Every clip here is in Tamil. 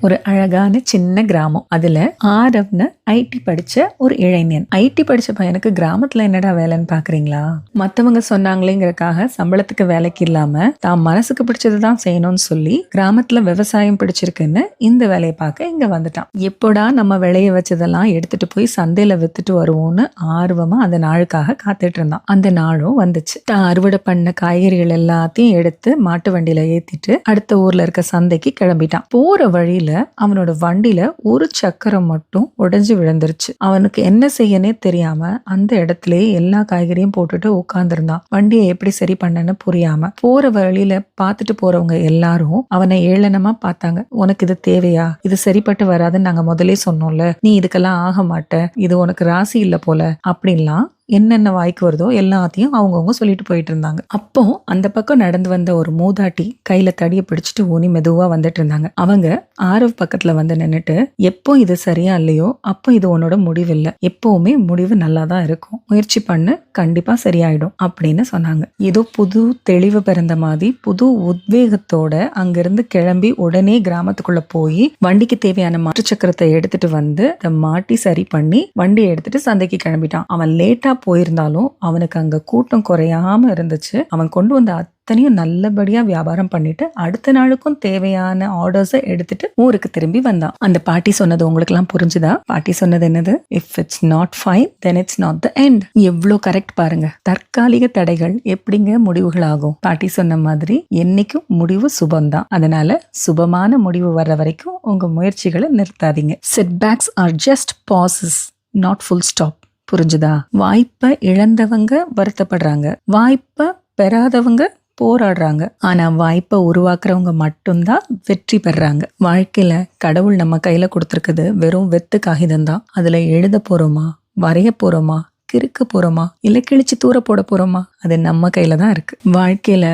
ஒரு அழகான சின்ன கிராமம். அதுல ஆரவ்னு ஐடி படிச்ச ஒரு இளைஞன். ஐடி படிச்ச பையனுக்கு கிராமத்துல என்னடா வேலைன்னு பாக்குறீங்களா? மத்தவங்க சொன்னாங்களேங்கிறதுக்காக சம்பளத்துக்கு வேலைக்கு இல்லாம தான் மனசுக்கு பிடிச்சதுதான் செய்யணும்னு சொல்லி கிராமத்துல விவசாயம் பிடிச்சிருக்குன்னு இந்த வேலையை பார்க்க இங்க வந்துட்டான். எப்போடா நம்ம விளைய வச்சதெல்லாம் எடுத்துட்டு போய் சந்தையில வித்துட்டு வருவோம்னு ஆர்வமா அந்த நாளுக்காக காத்துட்டு இருந்தான். அந்த நாளும் வந்துச்சு. தான் அறுவடை பண்ண காய்கறிகள் எல்லாத்தையும் எடுத்து மாட்டு வண்டியில ஏத்திட்டு அடுத்த ஊர்ல இருக்க சந்தைக்கு கிளம்பிட்டான். போற வழியில அவனோட வண்டியில ஒரு சக்கரம் மட்டும் உடைஞ்சு விழுந்துருச்சு. அவனுக்கு என்ன செய்யனே தெரியாம அந்த இடத்துலயே எல்லா காய்கறியும் போட்டுட்டு உட்கார்ந்துருந்தான். வண்டியை எப்படி சரி பண்ணன்னு புரியாம போற வழியில பார்த்துட்டு போறவங்க எல்லாரும் அவனை ஏளனமா பார்த்தாங்க. உனக்கு இது தேவையா? இது சரிப்பட்டு வராதுன்னு நாங்க முதலே சொன்னோம்ல, நீ இதுக்கெல்லாம் ஆக மாட்ட, இது உனக்கு ராசி இல்ல போல அப்படின்லாம் என்னென்ன வாய்க்கு வருதோ எல்லாத்தையும் அவங்கவுங்க சொல்லிட்டு போயிட்டு இருந்தாங்க. அப்போ அந்த பக்கம் நடந்து வந்த ஒரு மூதாட்டி கையில தடியை பிடிச்சிட்டு ஊனி மெதுவா வந்துட்டு இருந்தாங்க. அவங்க ஆரவ் பக்கத்துல வந்து நின்னுட்டு, எப்போ இது சரியா இல்லையோ அப்போ இது உன்னோட முடிவு இல்ல, எப்பவுமே முடிவு நல்லா தான் இருக்கும், முயற்சி பண்ணு, கண்டிப்பா சரியாயிடும் அப்படின்னு சொன்னாங்க. ஏதோ புது தெளிவு பிறந்த மாதிரி புது உத்வேகத்தோட அங்கிருந்து கிளம்பி உடனே கிராமத்துக்குள்ள போய் வண்டிக்கு தேவையான மாற்று சக்கரத்தை எடுத்துட்டு வந்து அதை மாட்டி சரி பண்ணி வண்டியை எடுத்துட்டு சந்தைக்கு கிளம்பிட்டான். அவன் லேட்டா போயிருந்தாலும் அவனுக்கு அங்க கூட்டம் குறையாம இருந்துச்சு. அவன் கொண்டு வந்த அத்தனையும் நல்லபடியா வியாபாரம் பண்ணிட்டு அடுத்த நாளுக்கும் தேவையான ஆர்டர்ஸை எடுத்துட்டு ஊருக்கு திரும்பி வந்தான். அந்த பாட்டி சொன்னது உங்களுக்கு எல்லாம் புரிஞ்சுதா? பாட்டி சொன்னது என்னது? If it's not fine then it's not the end. எவ்வளோ கரெக்ட் பாருங்க. தற்காலிக தடைகள் எப்படிங்க முடிவுகளாகும்? பாட்டி சொன்ன மாதிரி என்னைக்கும் முடிவு சுபம்தான். அதனால சுபமான முடிவு வர்ற வரைக்கும் உங்க முயற்சிகளை நிறுத்தாதீங்க. Setbacks are just pauses, not full stop. புரிஞ்சுதா? வாய்ப்பை இழந்தவங்க வருத்தப்படுறாங்க, வாய்ப்பை பெறாதவங்க போராடுறாங்க. ஆனா வாய்ப்பை உருவாக்குறவங்க மட்டும்தான் வெற்றி பெறாங்க. வாழ்க்கையில கடவுள் நம்ம கையில கொடுத்துருக்குது வெறும் வெத்து காகிதம் தான். அதுல எழுத போறோமா, வரைய போறோமா, கிறுக்க போறோமா, இல்ல கிழிச்சு தூர போட போறோமா, அது நம்ம கையில தான் இருக்கு. வாழ்க்கையில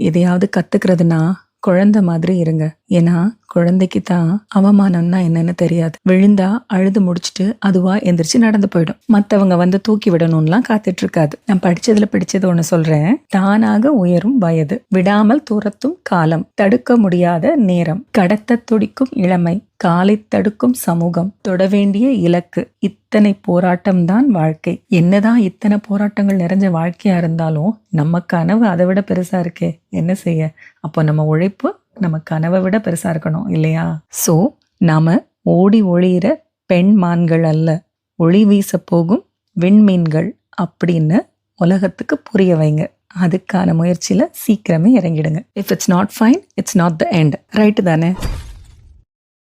எதையாவது கத்துக்கிறதுனா குழந்தை மாதிரி இருங்க. ஏன்னா குழந்தைக்கு தான் அவமானம்னா என்னன்னு தெரியாது. விழுந்தா அழுது முடிச்சுட்டு அதுவா எந்திரிச்சு நடந்து போயிடும். மத்தவங்க வந்து தூக்கி விடணும்லாம் காத்துட்டு இருக்காது. நான் படிச்சதுல பிடிச்சது ஒண்ணு சொல்றேன். தானாக உயரும் வயது, விடாமல் துரத்தும் காலம், தடுக்க முடியாத நேரம், கடத்த துடிக்கும் இளமை, காலை தடுக்கும் சமூகம், தொட வேண்டிய இலக்கு, இத்தனை போராட்டம் தான் வாழ்க்கை. என்னதான் இத்தனை போராட்டங்கள் நிறைஞ்ச வாழ்க்கையா இருந்தாலும் நம்ம கனவு அதை விட பெருசா இருக்கே, என்ன செய்ய? அப்போ நம்ம உழைப்பு நம்ம கனவை விட பெருசா இருக்கணும் இல்லையா? சோ நாம ஓடி ஒளியிற பெண் மான்கள் அல்ல, ஒளி வீச போகும் விண்மீன்கள் அப்படின்னு உலகத்துக்கு புரிய வைங்க. அதுக்கான முயற்சியில சீக்கிரமே இறங்கிடுங்க. If it's not fine it's not the end. Right தானே?